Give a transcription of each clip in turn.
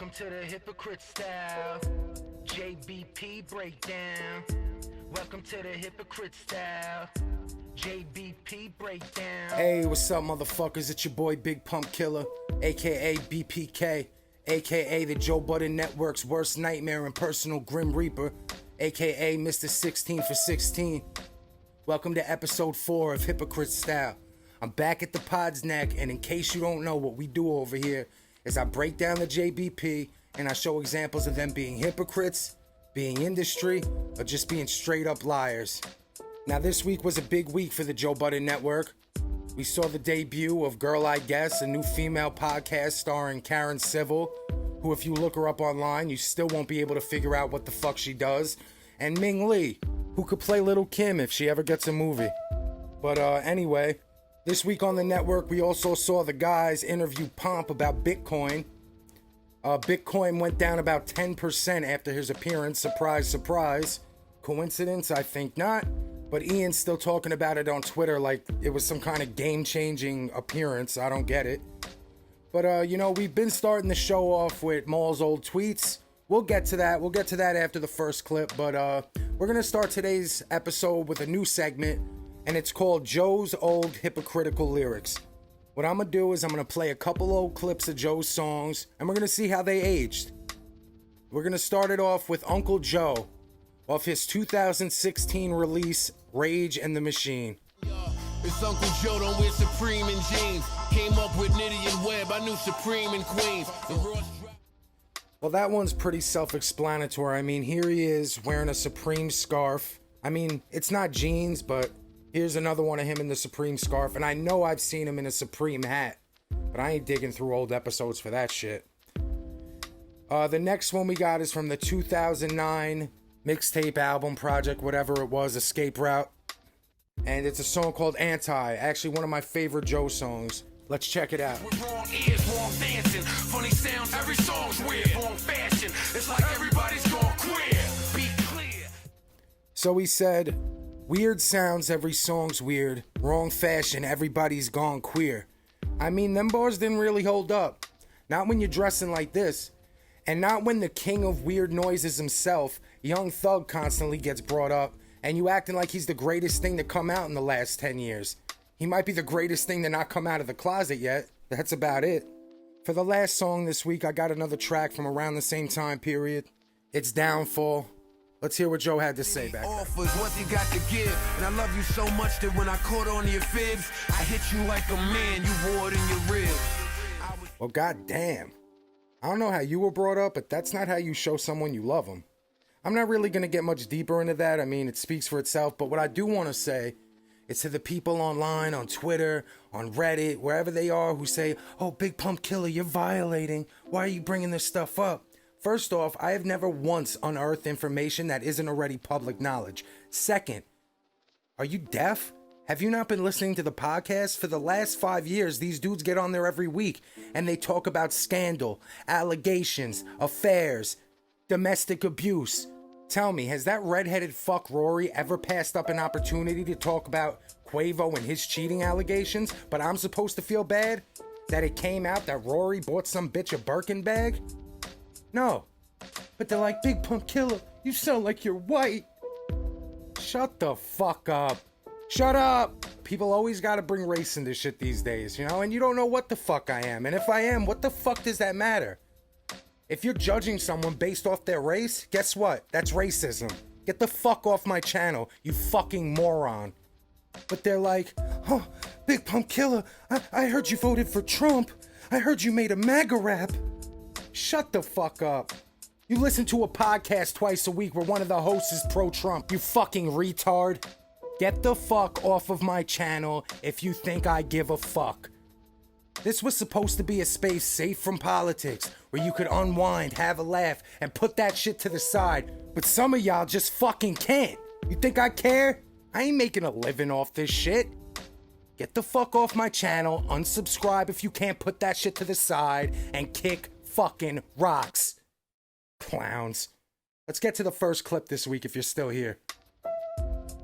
Welcome to the Hypocrite style, JBP breakdown. Welcome to the Hypocrite style, JBP breakdown. Hey, what's up, motherfuckers? It's your boy Big Pump Killer, aka BPK, aka the Joe Budden Network's worst nightmare and personal Grim Reaper, aka Mr. 16 for 16. Welcome to episode 4 of Hypocrite Style. I'm back at the pod's neck, and in case you don't know, what we do over here is I break down the JBP and I show examples of them being hypocrites, being industry, or just being straight up liars. Now this week was a big week for the Joe Budden Network. We saw the debut of Girl I Guess, a new female podcast starring Karen Civil, who if you look her up online, you still won't be able to figure out what the fuck she does, and Ming Lee, who could play Little Kim if she ever gets a movie. But anyway, this week on the network, we also saw the guys interview Pomp about Bitcoin. Bitcoin went down about 10% after his appearance. Surprise, surprise. Coincidence? I think not. But Ian's still talking about it on Twitter like it was some kind of game-changing appearance. I don't get it. But, we've been starting the show off with Maul's old tweets. We'll get to that. We'll get to that after the first clip. But we're going to start today's episode with a new segment, and it's called Joe's Old Hypocritical Lyrics. What I'm going to do is I'm going to play a couple old clips of Joe's songs, and we're going to see how they aged. We're going to start it off with Uncle Joe, off his 2016 release, Rage and the Machine. It's Uncle Joe, don't wear Supreme in jeans. Came up with Nitty and Webb, I knew Supreme in Queens. Well, that one's pretty self-explanatory. I mean, here he is wearing a Supreme scarf. I mean, it's not jeans, but here's another one of him in the Supreme scarf. And I know I've seen him in a Supreme hat, but I ain't digging through old episodes for that shit. The next one we got is from the 2009 mixtape album project, whatever it was, Escape Route. And it's a song called Anti, actually one of my favorite Joe songs. Let's check it out. With wrong ears, wrong dancing, funny sounds, every song's weird. Wrong fashion, it's like everybody's gone queer. Be clear. So he said, weird sounds, every song's weird. Wrong fashion, everybody's gone queer. I mean, them bars didn't really hold up. Not when you're dressing like this. And not when the king of weird noises himself, Young Thug, constantly gets brought up, and you acting like he's the greatest thing to come out in the last 10 years. He might be the greatest thing to not come out of the closet yet. That's about it. For the last song this week, I got another track from around the same time period. It's Downfall. Let's hear what Joe had to say back then. Offers what you got to give, and I love you so much that when I caught on your fibs, I hit you like a man, you wore it in your ribs. Well, goddamn. I don't know how you were brought up, but that's not how you show someone you love them. I'm not really going to get much deeper into that. I mean, it speaks for itself, but what I do want to say is to the people online, on Twitter, on Reddit, wherever they are, who say, oh, Big Pump Killer, you're violating. Why are you bringing this stuff up? First off, I have never once unearthed information that isn't already public knowledge. Second, are you deaf? Have you not been listening to the podcast? For the last 5 years, these dudes get on there every week, and they talk about scandal, allegations, affairs, domestic abuse. Tell me, has that redheaded fuck Rory ever passed up an opportunity to talk about Quavo and his cheating allegations, but I'm supposed to feel bad that it came out that Rory bought some bitch a Birkin bag? No. But they're like, Big Pump Killer, you sound like you're white. Shut the fuck up. Shut up. People always gotta bring race into shit these days, and you don't know what the fuck I am. And if I am, what the fuck does that matter? If you're judging someone based off their race, guess what? That's racism. Get the fuck off my channel, you fucking moron. But they're like, oh, Big Pump Killer, I heard you voted for Trump. I heard you made a MAGA rap. Shut the fuck up. You listen to a podcast twice a week where one of the hosts is pro-Trump, you fucking retard. Get the fuck off of my channel if you think I give a fuck. This was supposed to be a space safe from politics, where you could unwind, have a laugh, and put that shit to the side. But some of y'all just fucking can't. You think I care? I ain't making a living off this shit. Get the fuck off my channel, unsubscribe if you can't put that shit to the side, and kick fucking rocks. Clowns. Let's get to the first clip this week if you're still here.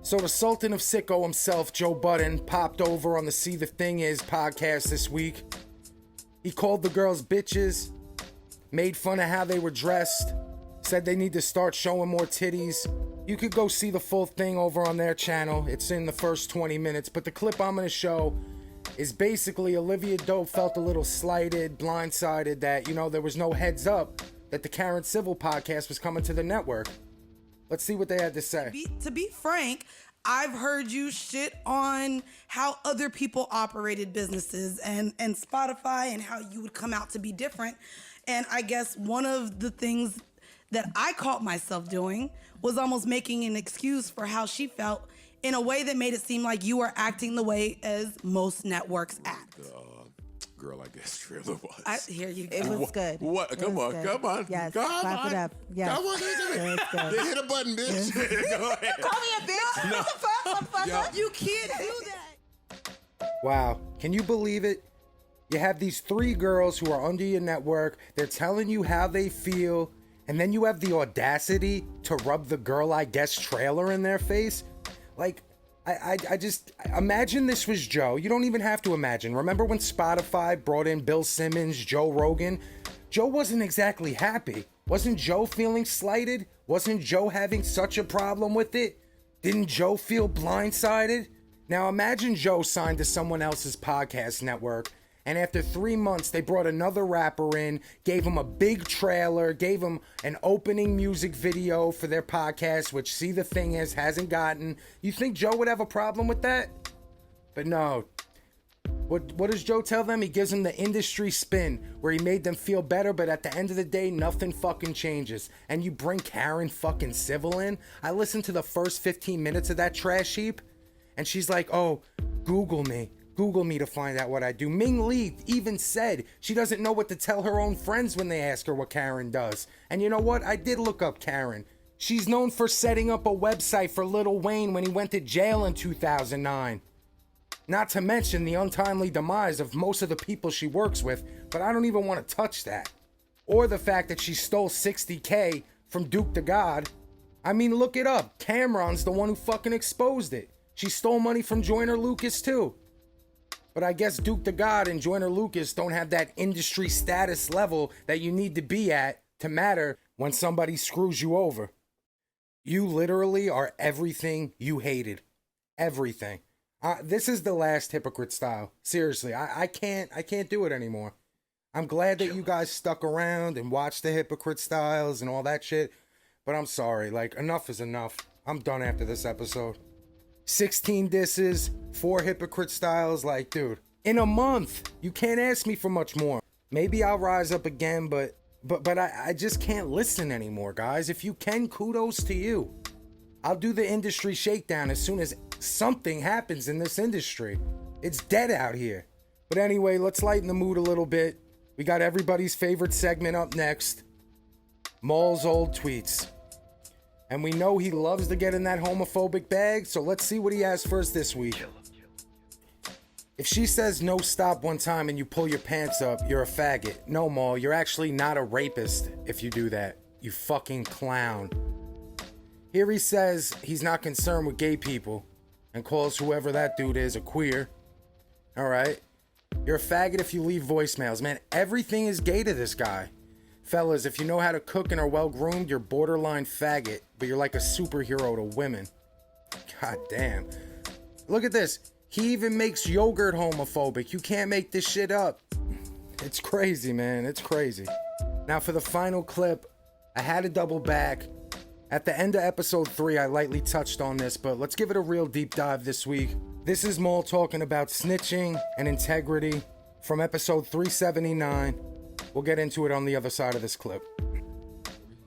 So the Sultan of Sicko himself, Joe Budden, popped over on the See the Thing Is podcast this week. He called the girls bitches, made fun of how they were dressed, said they need to start showing more titties. You could go see the full thing over on their channel. It's in the first 20 minutes, but the clip I'm going to show is basically Olivia Dope felt a little slighted, blindsided that, you know, there was no heads up that the Karen Civil podcast was coming to the network. Let's see what they had to say. To be frank, I've heard you shit on how other people operated businesses and Spotify and how you would come out to be different. And I guess one of the things that I caught myself doing was almost making an excuse for how she felt in a way that made it seem like you were acting the way as most networks act. Girl, I guess trailer was. I hear you. It was good. What? Come on. Yes, Come clap on. it up. Yes. Come on, It was good. hit a button, bitch. Go ahead. Call me a bitch. What the fuck, motherfucker? You can't do that. Wow, can you believe it? You have these 3 girls who are under your network. They're telling you how they feel. And then you have the audacity to rub the Girl I Guess trailer in their face. Like, I just imagine this was Joe. You don't even have to imagine. Remember when Spotify brought in Bill Simmons, Joe Rogan? Joe wasn't exactly happy. Wasn't Joe feeling slighted? Wasn't Joe having such a problem with it? Didn't Joe feel blindsided? Now imagine Joe signed to someone else's podcast network, and after 3 months they brought another rapper in, gave him a big trailer, gave him an opening music video for their podcast, which See the Thing Is hasn't gotten. You think Joe would have a problem with that? But no. What does Joe tell them? He gives them the industry spin where he made them feel better, but at the end of the day, nothing fucking changes. And you bring Karen fucking Civil in? I listened to the first 15 minutes of that trash heap, and she's like, oh, Google me to find out what I do. Ming Lee even said she doesn't know what to tell her own friends when they ask her what Karen does. And you know what? I did look up Karen. She's known for setting up a website for Lil Wayne when he went to jail in 2009. Not to mention the untimely demise of most of the people she works with, but I don't even want to touch that. Or the fact that she stole $60K from Duke the God. I mean, look it up. Cameron's the one who fucking exposed it. She stole money from Joyner Lucas too. But I guess Duke the God and Joyner Lucas don't have that industry status level that you need to be at to matter when somebody screws you over. You literally are everything you hated. Everything. This is the last Hypocrite style. Seriously, I can't do it anymore. I'm glad that you guys stuck around and watched the Hypocrite styles and all that shit. But I'm sorry, like, enough is enough. I'm done after this episode. 16 disses, 4 Hypocrite styles, like, dude, in a month, you can't ask me for much more. Maybe I'll rise up again, but I just can't listen anymore, guys. If you can, kudos to you. I'll do the industry shakedown as soon as something happens in this industry. It's dead out here. But anyway, let's lighten the mood a little bit. We got everybody's favorite segment up next, Maul's old tweets. And we know he loves to get in that homophobic bag, so let's see what he has for us this week. If she says no stop one time and you pull your pants up, you're a faggot. No, Maul, you're actually not a rapist if you do that. You fucking clown. Here he says he's not concerned with gay people and calls whoever that dude is a queer. Alright. You're a faggot if you leave voicemails. Man, everything is gay to this guy. Fellas, if you know how to cook and are well groomed, you're borderline faggot, but you're like a superhero to women. God damn. Look at this. He even makes yogurt homophobic. You can't make this shit up. It's crazy, man. It's crazy. Now for the final clip, I had to double back. At the end of episode 3, I lightly touched on this, but let's give it a real deep dive this week. This is Maul talking about snitching and integrity from episode 379. We'll get into it on the other side of this clip.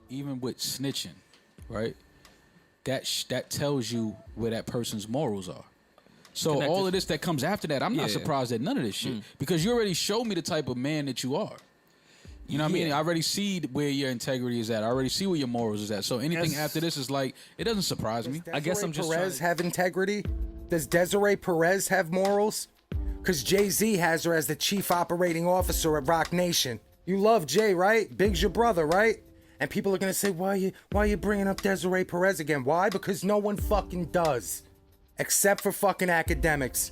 Even with snitching, right? That tells you where that person's morals are. So all of this that comes after that, I'm not surprised at none of this shit because you already showed me the type of man that you are. You know what I mean? I already see where your integrity is at. I already see where your morals is at. So anything after this is like, it doesn't surprise me. I guess I'm just Perez have integrity? Does Desiree Perez have morals? Because Jay-Z has her as the chief operating officer at Rock Nation. You love Jay, right? Big's your brother, right? And people are going to say, why are you bringing up Desiree Perez again? Why? Because no one fucking does. Except for fucking academics.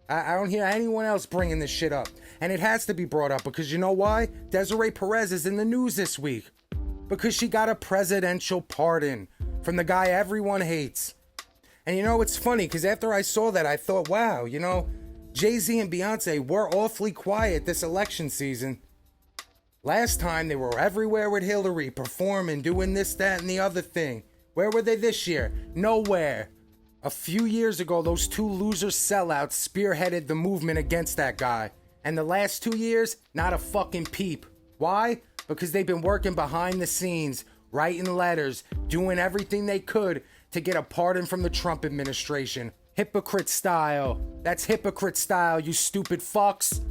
I don't hear anyone else bringing this shit up. And it has to be brought up because you know why? Desiree Perez is in the news this week. Because she got a presidential pardon from the guy everyone hates. And you know, it's funny because after I saw that, I thought, wow, you know, Jay-Z and Beyonce were awfully quiet this election season. Last time they were everywhere with Hillary, performing, doing this, that, and the other thing. Where were they this year? Nowhere. A few years ago, those two loser sellouts spearheaded the movement against that guy. And the last 2 years, not a fucking peep. Why? Because they've been working behind the scenes, writing letters, doing everything they could to get a pardon from the Trump administration. Hypocrite style. That's hypocrite style, you stupid fucks.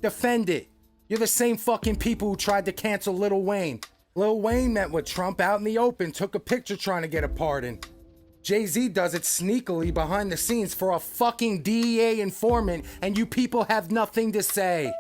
Defend it. You're the same fucking people who tried to cancel Lil Wayne. Lil Wayne met with Trump out in the open, took a picture trying to get a pardon. Jay-Z does it sneakily behind the scenes for a fucking DEA informant, and you people have nothing to say.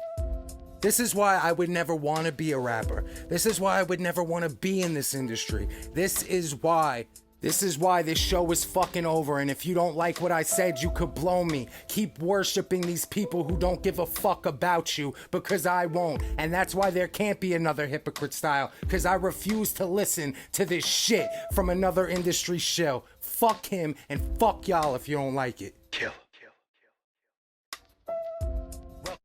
This is why I would never want to be a rapper. This is why I would never want to be in this industry. This is why this show is fucking over. And if you don't like what I said, you could blow me. Keep worshiping these people who don't give a fuck about you, because I won't. And that's why there can't be another Hypocrite style, because I refuse to listen to this shit from another industry show. Fuck him and fuck y'all if you don't like it. Killa.